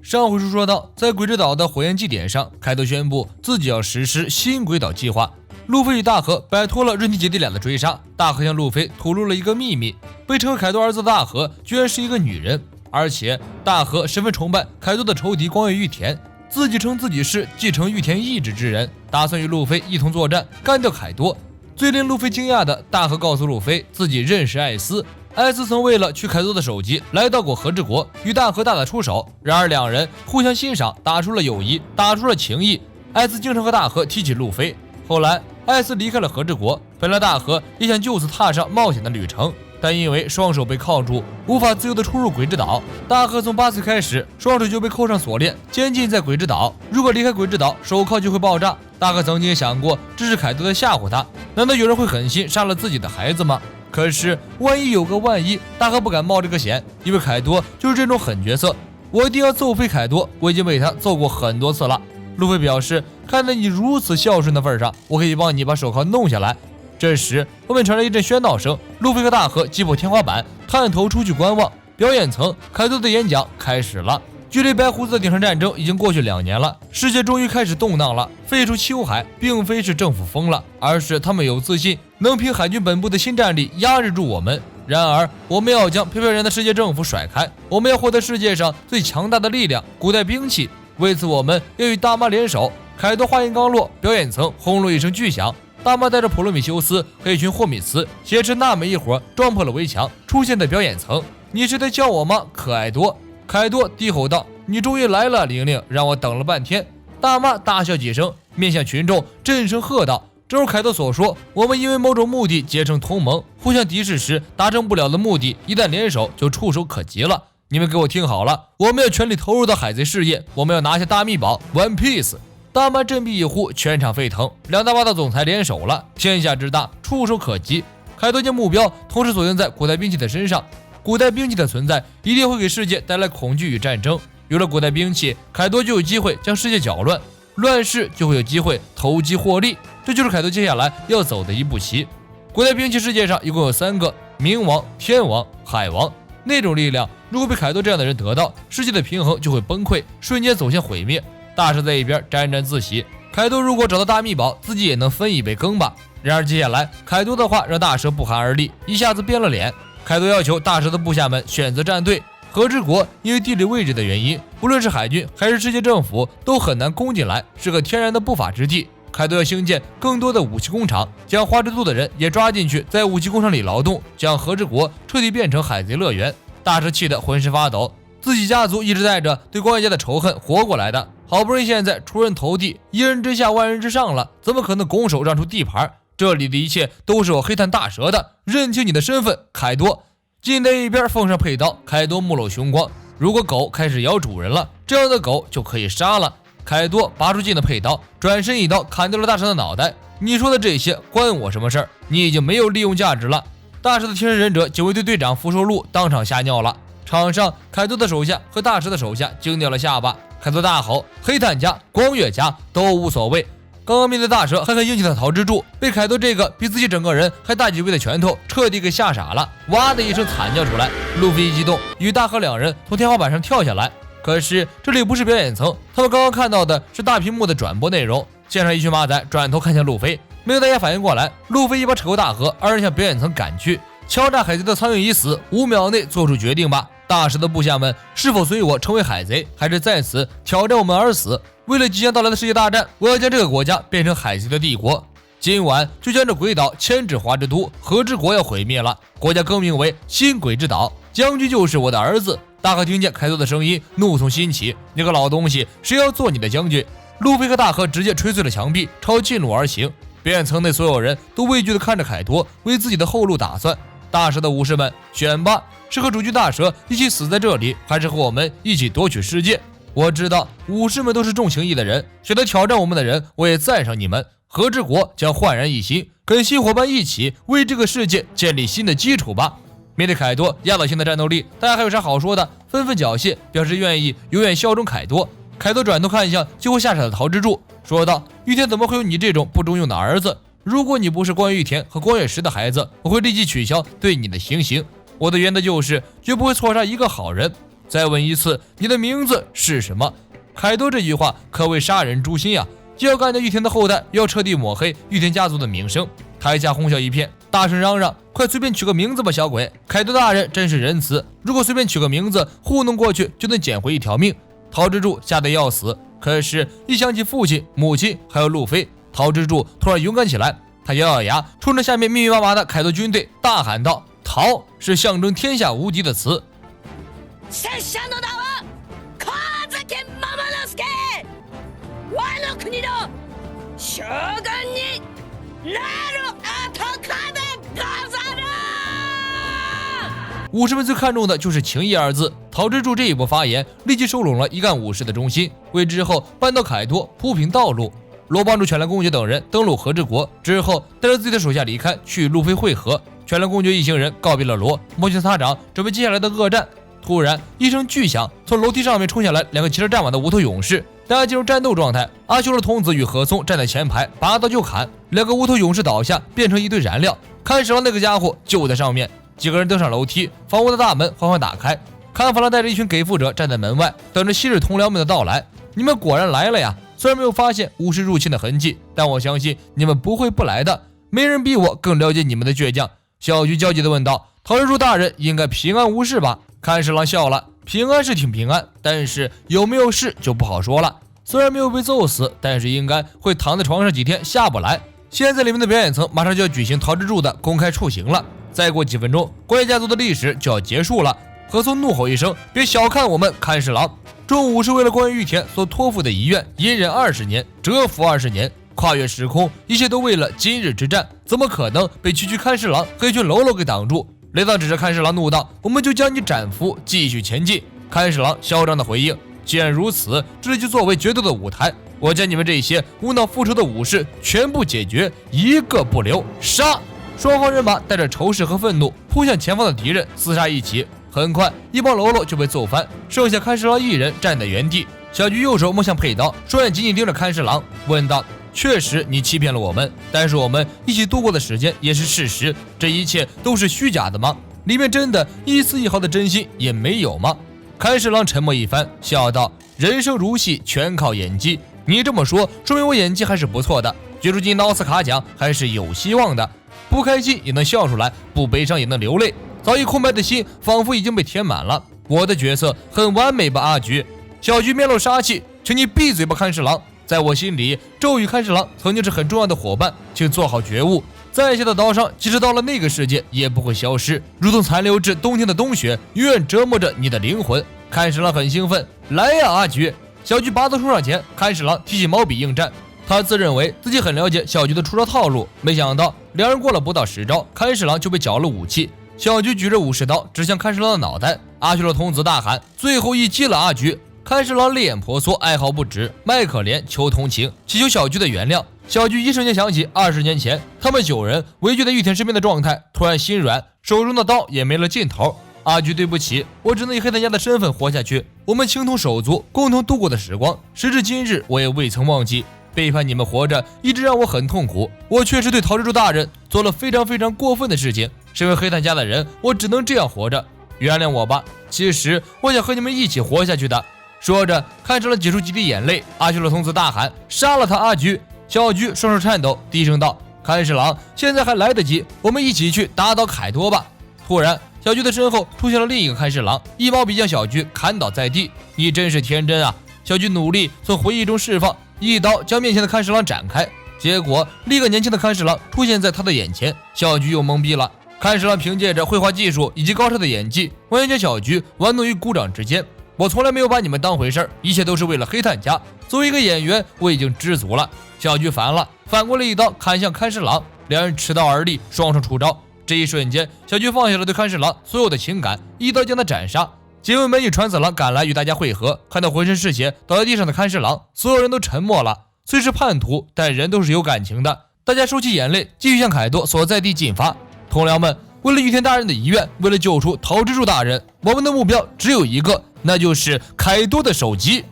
上回书说到，在鬼之岛的火焰祭典上，凯多宣布自己要实施新鬼岛计划。路飞与大河摆脱了润体姐弟俩的追杀，大河向路飞吐露了一个秘密：被称为凯多儿子的大河居然是一个女人，而且大河十分崇拜凯多的仇敌光月玉田，自己称自己是继承玉田意志之人，打算与路飞一同作战，干掉凯多。最令路飞惊讶的，大河告诉路飞自己认识艾斯。艾斯曾为了取凯多的首级来到过和之国，与大河大打出手，然而两人互相欣赏，打出了友谊，打出了情谊。艾斯经常和大河提起路飞。后来艾斯离开了和之国，本来大河也想就此踏上冒险的旅程，但因为双手被铐住，无法自由地出入鬼之岛。大河从8岁开始，双手就被扣上锁链，监禁在鬼之岛。如果离开鬼之岛，手铐就会爆炸。大河曾经也想过，这是凯多在吓唬他。难道有人会狠心杀了自己的孩子吗？可是万一有个万一，大河不敢冒这个险，因为凯多就是这种狠角色。我一定要揍飞凯多，我已经被他揍过很多次了。路飞表示，看在你如此孝顺的份上，我可以帮你把手铐弄下来。这时外面传来一阵喧闹声，路飞和大河击破天花板，探头出去观望。表演层，凯多的演讲开始了。距离白胡子的顶上战争已经过去2年了，世界终于开始动荡了。废除秋海并非是政府疯了，而是他们有自信能凭海军本部的新战力压制住我们。然而我们要将飘飘然的世界政府甩开，我们要获得世界上最强大的力量——古代兵器。为此我们要与大妈联手。凯多话音刚落，表演层轰隆一声巨响，大妈带着普罗米修斯和一群霍米斯挟持娜美一伙撞破了围墙，出现在表演层。你是在叫我吗，可爱多？凯多低吼道：“你终于来了，玲玲，让我等了半天。”大妈大笑几声，面向群众震声喝道：“正如凯多所说，我们因为某种目的结成同盟，互相敌视时达成不了的目的，一旦联手就触手可及了。你们给我听好了，我们要全力投入到海贼事业，我们要拿下大秘宝 One Piece。”大妈振臂一呼，全场沸腾，两大霸道总裁联手了，天下之大，触手可及。凯多将目标同时锁定在古代兵器的身上。古代兵器的存在一定会给世界带来恐惧与战争，有了古代兵器，凯多就有机会将世界搅乱，乱世就会有机会投机获利，这就是凯多接下来要走的一步棋。古代兵器世界上一共有3个：冥王、天王、海王。那种力量如果被凯多这样的人得到，世界的平衡就会崩溃，瞬间走向毁灭。大蛇在一边沾沾自喜，凯多如果找到大秘宝，自己也能分一杯羹吧。然而接下来凯多的话让大蛇不寒而栗，一下子变了脸。凯多要求大蛇的部下们选择站队，和之国因为地理位置的原因，不论是海军还是世界政府都很难攻进来，是个天然的不法之地。凯多要兴建更多的武器工厂，将花之都的人也抓进去，在武器工厂里劳动，将和之国彻底变成海贼乐园。大蛇气得浑身发抖，自己家族一直带着对光月家的仇恨活过来的，好不容易现在出人头地，一人之下万人之上了，怎么可能拱手让出地盘？这里的一切都是我黑炭大蛇的，认清你的身份，凯多。近在一边奉上佩刀，凯多目露凶光。如果狗开始咬主人了，这样的狗就可以杀了。凯多拔出近的佩刀，转身一刀砍掉了大蛇的脑袋。你说的这些关我什么事儿？你已经没有利用价值了。大蛇的贴身忍者警卫队队长福寿禄当场吓尿了。场上凯多的手下和大蛇的手下惊掉了下巴。凯多大吼：“黑炭家、光月家都无所谓。”刚刚面对大蛇还很硬气的桃之助，被凯多这个比自己整个人还大几倍的拳头彻底给吓傻了，哇的一声惨叫出来。路飞一激动，与大河2人从天花板上跳下来。可是这里不是表演层，他们刚刚看到的是大屏幕的转播内容。现场一群马仔转头看向路飞，没有大家反应过来，路飞一把扯过大河，2人向表演层赶去。敲诈海贼的苍蝇已死，5秒内做出决定吧。大蛇的部下们是否随我成为海贼，还是在此挑战我们而死？为了即将到来的世界大战，我要将这个国家变成海贼的帝国。今晚就将这鬼岛迁至华之都，和之国要毁灭了，国家更名为新鬼之岛，将军就是我的儿子。大河听见凯多的声音，怒从心起：“你个老东西，谁要做你的将军？”路飞和大河直接捶碎了墙壁，朝近路而行。表演层内所有人都畏惧地看着凯多，为自己的后路打算。大蛇的武士们，选吧，是和主君大蛇一起死在这里，还是和我们一起夺取世界？我知道武士们都是重情义的人，选择挑战我们的人，我也赞赏你们。和之国将焕然一新，跟新伙伴一起为这个世界建立新的基础吧。面对凯多压倒性的战斗力，大家还有啥好说的？纷纷缴械，表示愿意永远效忠凯多。凯多转头看向几乎吓傻的桃之助，说道：“玉田怎么会有你这种不中用的儿子？如果你不是光月玉田和光月石的孩子，我会立即取消对你的行刑。我的原则就是绝不会错杀一个好人。”再问一次，你的名字是什么？凯多这句话可谓杀人诛心呀！既要干掉玉田的后代，又要彻底抹黑玉田家族的名声。台下哄笑一片，大声嚷嚷：“快随便取个名字吧，小鬼！凯多大人真是仁慈，如果随便取个名字糊弄过去，就能捡回一条命。”陶之助吓得要死，可是，一想起父亲、母亲还有路飞，陶之助突然勇敢起来。他咬咬牙，冲着下面密密麻麻的凯多军队大喊道：“陶是象征天下无敌的词。”武士们最看重的就是情义二字。陶之助这一波发言，立即收拢了一干武士的忠心，为之后扳倒凯多铺平道路。罗帮助全兰公爵等人登陆和之国之后，带着自己的手下离开，去路飞会合。全兰公爵一行人告别了罗，摩拳擦掌，准备接下来的恶战。突然一声巨响，从楼梯上面冲下来两个骑着战马的无头勇士，大家进入战斗状态。阿修罗童子与何松站在前排，拔刀就砍，两个无头勇士倒下，变成一堆燃料。看守了那个家伙就在上面。几个人登上楼梯，房屋的大门缓缓打开。看法郎带着一群给付者站在门外，等着昔日同僚们的到来。你们果然来了呀！虽然没有发现巫师入侵的痕迹，但我相信你们不会不来的。没人比我更了解你们的倔强。小菊焦急地问道：“陶之助大人应该平安无事吧？”看侍郎笑了：“平安是挺平安，但是有没有事就不好说了。虽然没有被揍死，但是应该会躺在床上几天下不来。现在里面的表演层马上就要举行陶之助的公开处刑了。再过几分钟，关野家族的历史就要结束了。”何松怒吼一声：“别小看我们看侍郎！中午是为了关于玉田所托付的遗愿，隐忍20年，蛰伏20年，跨越时空，一切都为了今日之战，怎么可能被区区看侍郎和一群喽啰给挡住？”雷藏指着看侍郎怒道：“我们就将你斩服，继续前进。”看侍郎嚣张的回应：“既然如此，这里就作为决斗的舞台，我将你们这些无脑复仇的武士全部解决，一个不留，杀！”双方人马带着仇视和愤怒扑向前方的敌人，厮杀一起。很快，一帮喽啰就被揍翻，剩下看侍郎一人站在原地。小菊右手摸向佩刀，双眼紧紧盯着看侍郎，问道：“确实，你欺骗了我们，但是我们一起度过的时间也是事实。这一切都是虚假的吗？里面真的一丝一毫的真心也没有吗？”看侍郎沉默一番，笑道：“人生如戏，全靠演技。你这么说，说明我演技还是不错的，角逐金奥斯卡奖还是有希望的。不开心也能笑出来，不悲伤也能流泪。早已空白的心，仿佛已经被填满了。我的角色很完美吧，阿菊？”小菊面露杀气：“请你闭嘴吧，看侍郎！在我心里，咒与看侍郎曾经是很重要的伙伴，请做好觉悟。在下的刀伤，即使到了那个世界，也不会消失，如同残留至冬天的冬雪，永远折磨着你的灵魂。”看侍郎很兴奋：“来呀，阿菊！”小菊拔刀冲上前，看侍郎提起毛笔应战。他自认为自己很了解小菊的出招套路，没想到两人过了不到10招，看侍郎就被缴了武器。小菊举着武士刀指向看侍郎的脑袋，阿修罗童子大喊：“最后一击了，阿菊！”看侍郎泪眼婆娑，哀嚎不止，卖可怜求同情，祈求小菊的原谅。小菊一瞬间想起20年前他们9人围聚在玉田身边的状态，突然心软，手中的刀也没了劲头。阿菊，对不起，我只能以黑炭家的身份活下去。我们情同手足，共同度过的时光，时至今日，我也未曾忘记。背叛你们活着，一直让我很痛苦。我确实对陶之助大人做了非常过分的事情。身为黑炭家的人，我只能这样活着。原谅我吧。其实我想和你们一起活下去的。说着，看成了挤出几滴眼泪。阿修罗童子大喊：“杀了他！”阿菊、小菊双手颤抖，低声道：“看侍郎，现在还来得及，我们一起去打倒凯多吧。”突然，小菊的身后出现了另一个看侍郎，一毛笔将小菊砍倒在地。你真是天真啊！小菊努力从回忆中释放，一刀将面前的看侍郎斩开。结果，另一个年轻的看侍郎出现在他的眼前，小菊又懵逼了。看侍郎凭借着绘画技术以及高超的演技，完全将小菊玩弄于股掌之间。我从来没有把你们当回事儿，一切都是为了黑炭家。作为一个演员，我已经知足了。小菊烦了，反过来一刀砍向看侍郎，两人持刀而立，双双出招。这一瞬间，小菊放下了对看侍郎所有的情感，一刀将他斩杀。警卫们与传子郎赶来与大家会合，看到浑身是血倒在地上的看侍郎，所有人都沉默了。虽是叛徒，但人都是有感情的。大家收起眼泪，继续向凯多所在地进发。同僚们，为了玉田大人的遗愿，为了救出陶之助大人，我们的目标只有一个，那就是凯多的首级。